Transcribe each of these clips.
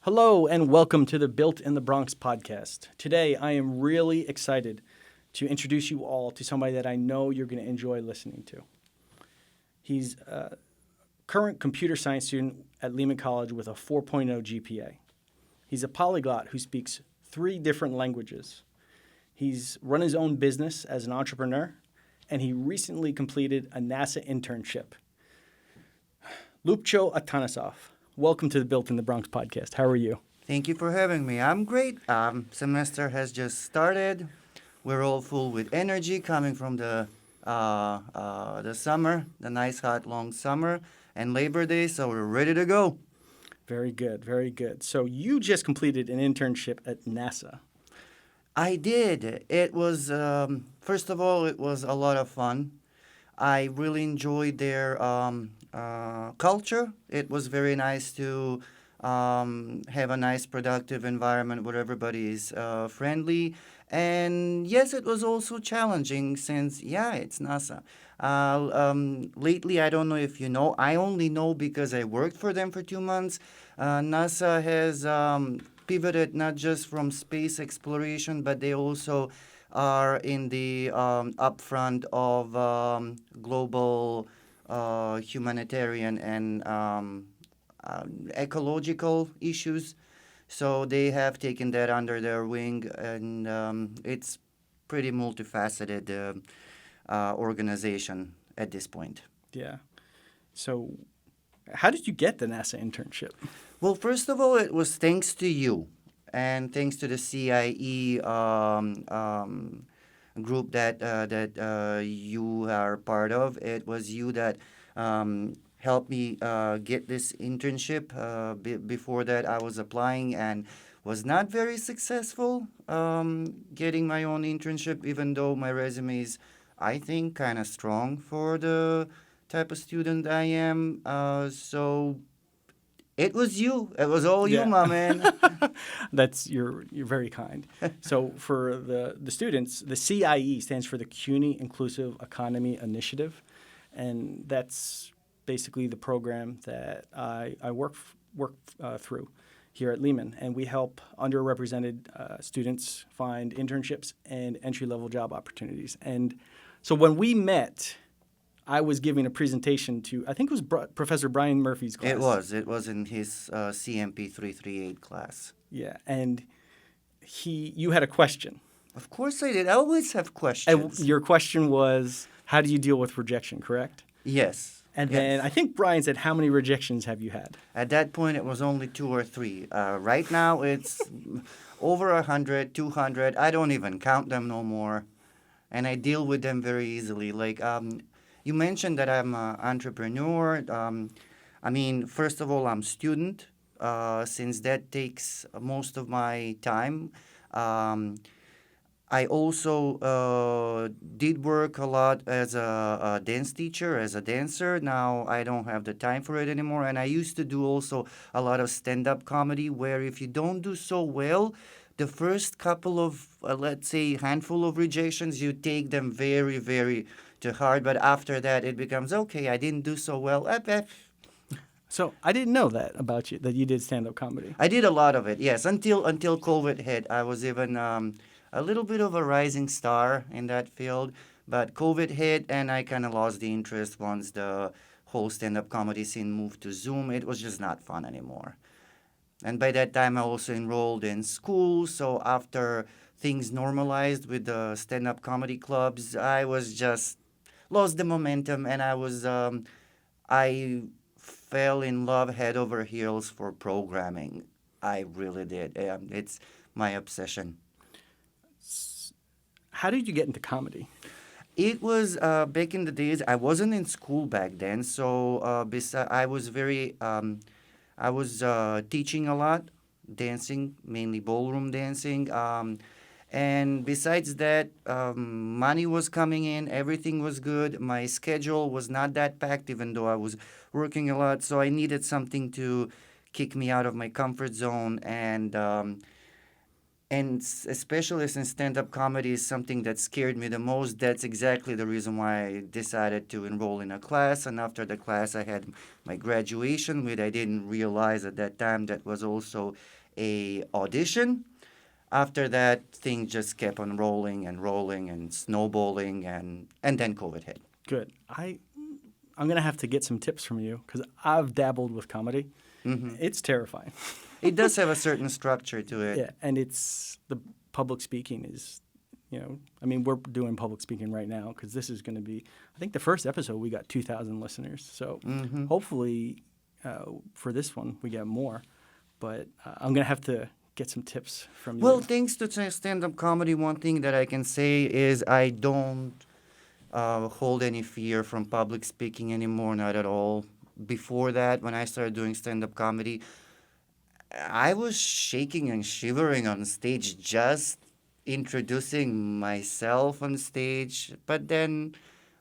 Hello and welcome to the Built in the Bronx podcast. Today I am really excited to introduce you all to somebody that I know you're going to enjoy listening to. He's a current computer science student at Lehman College with a 4.0 GPA. He's a polyglot who speaks 3 different languages. He's run his own business as an entrepreneur, and he recently completed a NASA internship. Ljupcho Atanosov, welcome to the Built in the Bronx podcast. How are you? Thank you for having me. I'm great. Semester has just started. We're all full with energy coming from the summer, the nice hot long summer, and Labor Day, so we're ready to go. Very good, very good. So you just completed an internship at NASA. I did. It was, first of all, it was a lot of fun. I really enjoyed their culture. It was very nice to have a nice, productive environment where everybody is friendly. And yes, it was also challenging since, it's NASA. Lately, I don't know if you know, I only know because I worked for them for 2 months. NASA has pivoted not just from space exploration, but they also are in the upfront of global humanitarian and ecological issues. So they have taken that under their wing, and it's pretty multifaceted organization at this point. Yeah. So how did you get the NASA internship? Well, first of all, it was thanks to you and thanks to the CIE group that you are part of. It was you that helped me get this internship. Before that, I was applying and was not very successful getting my own internship, even though my resume is, I think, kind of strong for the type of student I am. So it was you. It was all you, my man. You're very kind. So for the students, the CIE stands for the CUNY Inclusive Economy Initiative, and that's basically the program that I work through here at Lehman, and we help underrepresented students find internships and entry-level job opportunities. And so when we met, I was giving a presentation to, I think it was Professor Brian Murphy's class. It was in his CMP 338 class. Yeah, and you had a question. Of course I did. I always have questions. And your question was, how do you deal with rejection, correct? Yes. And then I think Brian said, how many rejections have you had? At that point, it was only 2 or 3. Right now, it's over 100, 200. I don't even count them no more. And I deal with them very easily. Like, you mentioned that I'm an entrepreneur. First of all, I'm student, since that takes most of my time. I also did work a lot as a dance teacher, as a dancer. Now I don't have the time for it anymore. And I used to do also a lot of stand-up comedy where if you don't do so well, the first couple of, let's say, handful of rejections, you take them very, very to heart. But after that, it becomes, okay, I didn't do so well. So I didn't know that about you, that you did stand-up comedy. I did a lot of it, yes, until COVID hit. I was even a little bit of a rising star in that field, but COVID hit and I kind of lost the interest once the whole stand-up comedy scene moved to Zoom. It was just not fun anymore. And by that time, I also enrolled in school, so after things normalized with the stand-up comedy clubs, I was just lost the momentum, and I fell in love head over heels for programming. I really did. It's my obsession. How did you get into comedy? It was back in the days. I wasn't in school back then, so I was teaching a lot, dancing, mainly ballroom dancing. And besides that, money was coming in, everything was good. My schedule was not that packed, even though I was working a lot. So I needed something to kick me out of my comfort zone. And and especially since stand-up comedy is something that scared me the most, that's exactly the reason why I decided to enroll in a class. And after the class, I had my graduation, which I didn't realize at that time that was also a audition. After that, things just kept on rolling and snowballing, and then COVID hit. Good. I'm gonna have to get some tips from you because I've dabbled with comedy. It's terrifying. It does have a certain structure to it. Yeah, and it's the public speaking is, I mean, we're doing public speaking right now because this is going to be, I think the first episode we got 2,000 listeners. So hopefully for this one we get more. But I'm going to have to get some tips from you. Well, thanks to stand-up comedy, one thing that I can say is I don't hold any fear from public speaking anymore, not at all. Before that, when I started doing stand-up comedy, I was shaking and shivering on stage just introducing myself on stage. But then,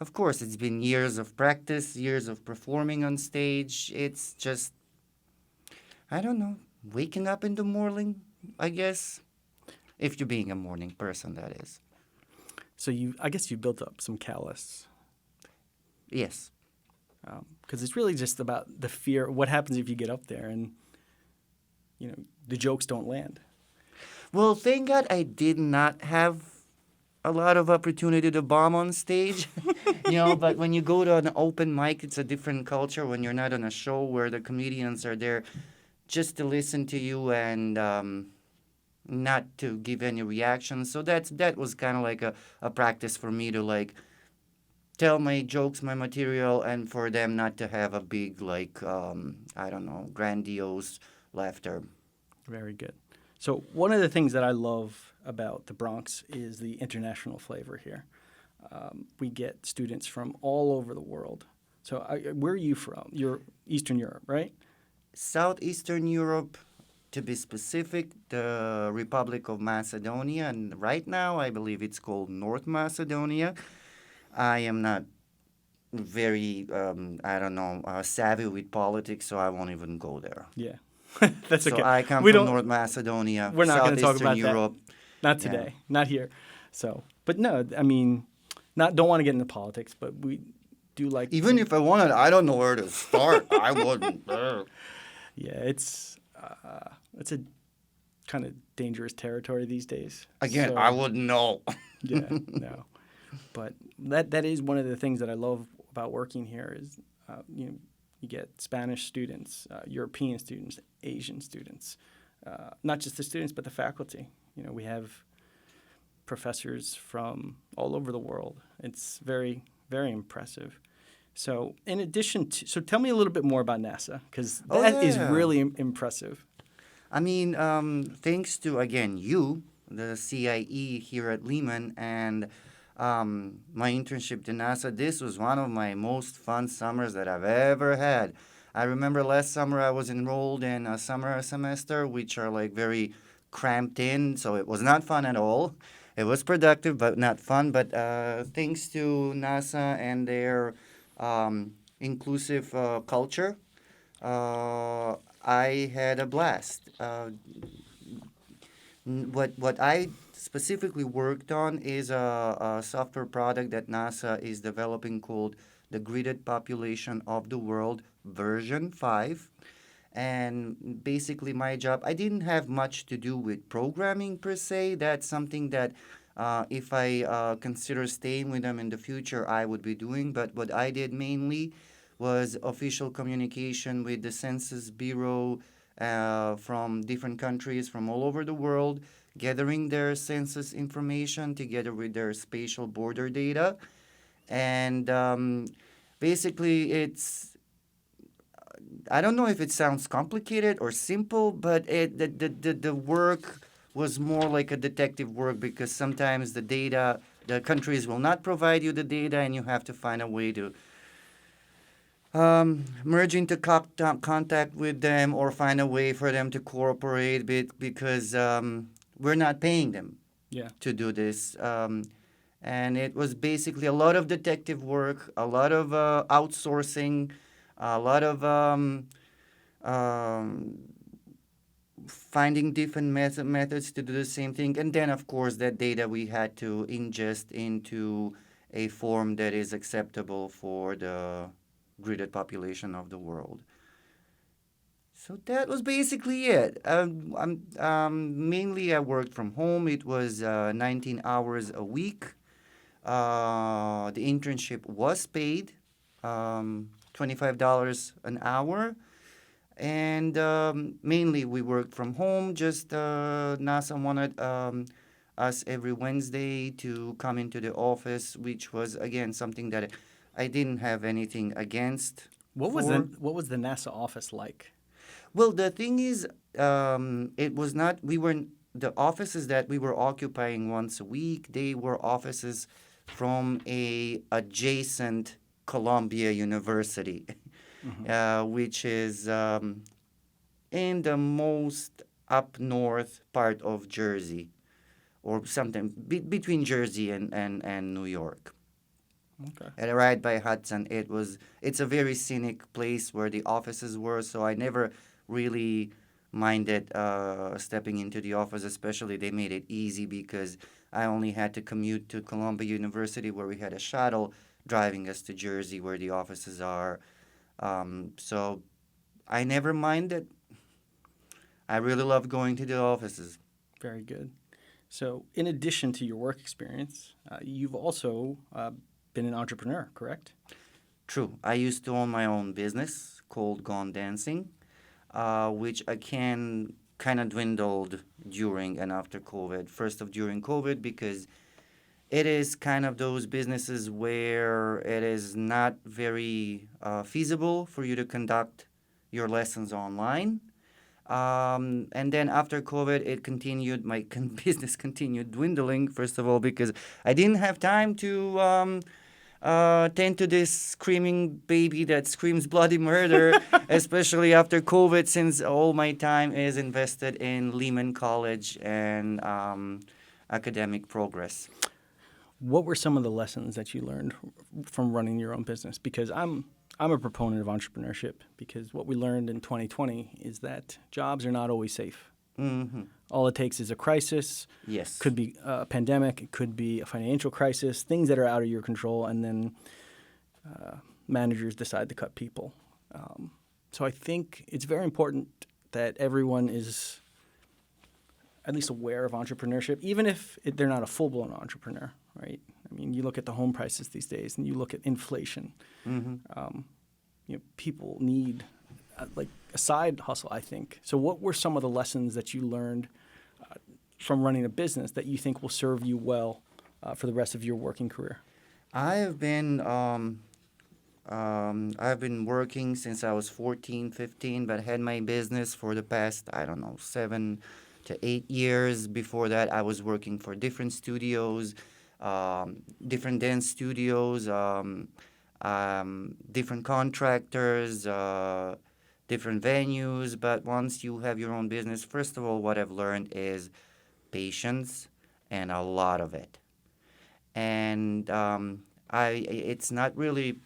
of course, it's been years of practice, years of performing on stage. It's just, I don't know, waking up in the morning, I guess. If you're being a morning person, that is. So I guess you built up some callus. Yes. Because it's really just about the fear. What happens if you get up there and the jokes don't land? Well, thank God I did not have a lot of opportunity to bomb on stage. But when you go to an open mic, it's a different culture when you're not on a show where the comedians are there just to listen to you and not to give any reaction. So that was kind of like a practice for me to like tell my jokes, my material, and for them not to have a big I don't know, grandiose laughter. Very good. So one of the things that I love about the Bronx is the international flavor here. We get students from all over the world. So where are you from? You're Eastern Europe, right? Southeastern Europe, to be specific, the Republic of Macedonia, and right now I believe it's called North Macedonia. I am not very, savvy with politics, so I won't even go there. Yeah. That's So okay. I come from North Macedonia, We're not going to talk Southeastern about Europe. that. Not today. Not here. So, but no, I mean, don't want to get into politics, but we do like. Even if I wanted, I don't know where to start. I wouldn't. Yeah, it's a kind of dangerous territory these days. Again, So, I wouldn't know. Yeah, no. But that is one of the things that I love about working here is, you get Spanish students, European students, Asian students, not just the students, but the faculty. We have professors from all over the world. It's very, very impressive. So in addition to, so tell me a little bit more about NASA, because that is really impressive. I mean, thanks to, again, you, the CIE here at Lehman, and my internship to NASA, this was one of my most fun summers that I've ever had. I remember last summer I was enrolled in a summer semester, which are like very cramped in, so it was not fun at all. It was productive, but not fun. But thanks to NASA and their inclusive culture, I had a blast. What I specifically worked on is a software product that NASA is developing called the Gridded Population of the World version 5. And basically my job, I didn't have much to do with programming per se. That's something that if I consider staying with them in the future, I would be doing. But what I did mainly was official communication with the Census Bureau from different countries from all over the world, gathering their census information together with their spatial border data. And basically I don't know if it sounds complicated or simple, but the work was more like a detective work because sometimes the countries will not provide you the data and you have to find a way to merge into contact with them or find a way for them to cooperate because we're not paying them to do this. And it was basically a lot of detective work, a lot of outsourcing, a lot of finding different methods to do the same thing. And then, of course, that data we had to ingest into a form that is acceptable for the gridded population of the world. So that was basically it. Mainly, I worked from home. It was 19 hours a week. The internship was paid, $25 an hour. And mainly we worked from home. Just NASA wanted us every Wednesday to come into the office, which was, again, something that I didn't have anything against. What was the NASA office like? Well, the thing is, it was not, the offices that we were occupying once a week, they were offices from a adjacent Columbia University, which is in the most up north part of Jersey, or something between Jersey and New York. Okay. And right by Hudson, it's a very scenic place where the offices were, so I never really minded stepping into the office. Especially they made it easy because I only had to commute to Columbia University, where we had a shuttle driving us to Jersey where the offices are. So I never minded. I really love going to the offices. Very good. So in addition to your work experience, you've also been an entrepreneur, correct? True. I used to own my own business called Gone Dancing, which again kind of dwindled during and after COVID. First of during COVID, because it is kind of those businesses where it is not very feasible for you to conduct your lessons online. And then after COVID, it continued. My business continued dwindling. First of all, because I didn't have time to tend to this screaming baby that screams bloody murder, especially after COVID, since all my time is invested in Lehman College and academic progress. What were some of the lessons that you learned from running your own business? Because I'm a proponent of entrepreneurship, because what we learned in 2020 is that jobs are not always safe. Mm-hmm. All it takes is a crisis. Yes. Could be a pandemic. It could be a financial crisis, things that are out of your control, and then managers decide to cut people. So I think it's very important that everyone is at least aware of entrepreneurship, even if they're not a full-blown entrepreneur, right? I mean, you look at the home prices these days, and you look at inflation. Mm-hmm. People need like a side hustle, I think. So what were some of the lessons that you learned from running a business that you think will serve you well for the rest of your working career? I've been working since I was 14, 15, but had my business for the past, 7 to 8 years. Before that, I was working for different studios, different dance studios, different contractors, different venues. But once you have your own business, first of all, what I've learned is patience, and a lot of it. And it's not really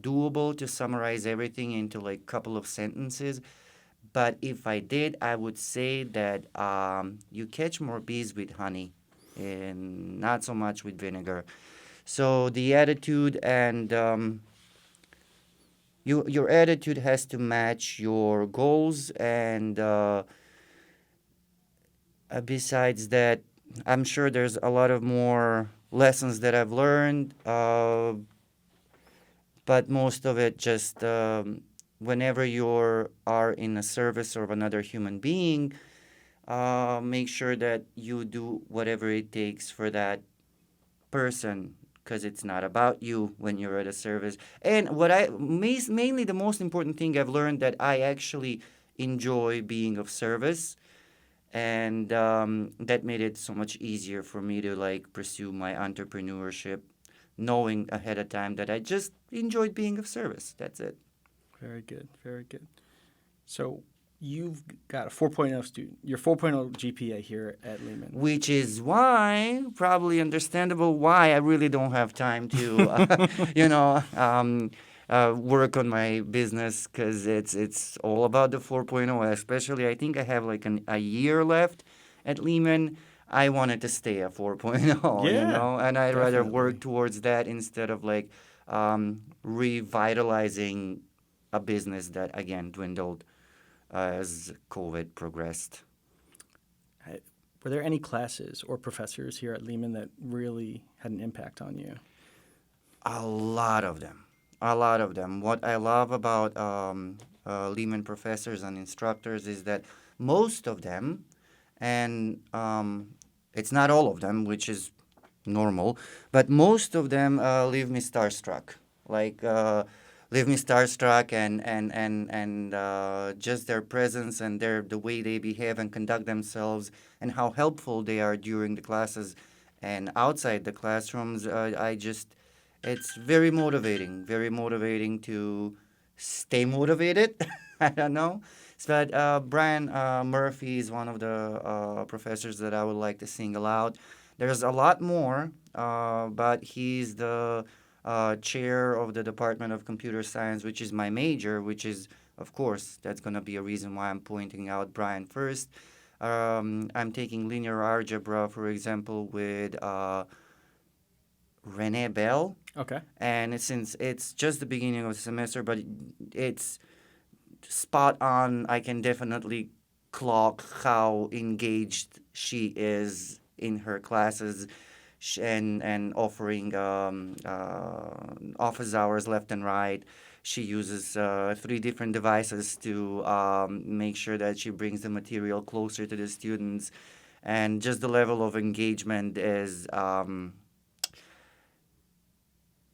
doable to summarize everything into like a couple of sentences. But if I did, I would say that you catch more bees with honey and not so much with vinegar. So the attitude and your attitude has to match your goals. And besides that, I'm sure there's a lot of more lessons that I've learned. But most of it just whenever you are in a service of another human being, make sure that you do whatever it takes for that person, because it's not about you when you're at a service. And mainly the most important thing I've learned, that I actually enjoy being of service, and that made it so much easier for me to like pursue my entrepreneurship, knowing ahead of time that I just enjoyed being of service. That's it. Very good, very good. So you've got a 4.0 student, your 4.0 GPA here at Lehman. Which is why, probably understandable why I really don't have time to, work on my business because it's all about the 4.0. Especially, I think I have like a year left at Lehman. I wanted to stay at 4.0, Yeah, and I'd rather definitely. work towards that instead of like revitalizing a business that again dwindled as COVID progressed. Were there any classes or professors here at Lehman that really had an impact on you? A lot of them. A lot of them. What I love about Lehman professors and instructors is that most of them, and it's not all of them, which is normal, but most of them leave me starstruck. Like, leave me starstruck, and just their presence and the way they behave and conduct themselves and how helpful they are during the classes and outside the classrooms. It's very motivating to stay motivated. I don't know. But Brian Murphy is one of the professors that I would like to single out. There's a lot more, but he's the chair of the Department of Computer Science, which is my major, which is, of course, that's going to be a reason why I'm pointing out Brian first. I'm taking linear algebra, for example, with Rene Bell. Okay. And since it's just the beginning of the semester, but it's spot on. I can definitely clock how engaged she is in her classes and offering office hours left and right. She uses 3 different devices to make sure that she brings the material closer to the students. And just the level of engagement is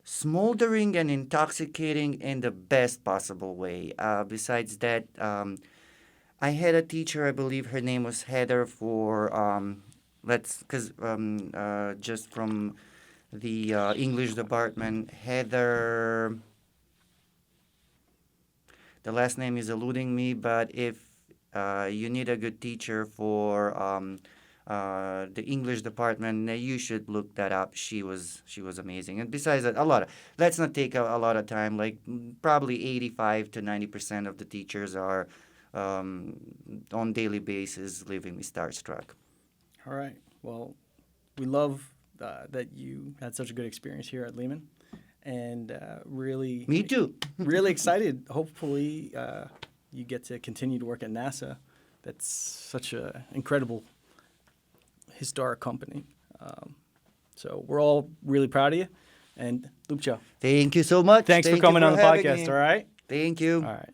smoldering and intoxicating in the best possible way. Besides that, I had a teacher, I believe her name was Heather, for just from the English department, Heather. The last name is eluding me, but if you need a good teacher for the English department, you should look that up. She was amazing. And besides that, let's not take a lot of time. Like probably 85 to 90% of the teachers are on daily basis leaving me starstruck. All right. Well, we love that you had such a good experience here at Lehman, and really, Me too. really excited. Hopefully, you get to continue to work at NASA. That's such an incredible, historic company. So we're all really proud of you. And Ljupcho, Thank you so much. thanks for Thank you coming on the having podcast. me. All right. Thank you. All right.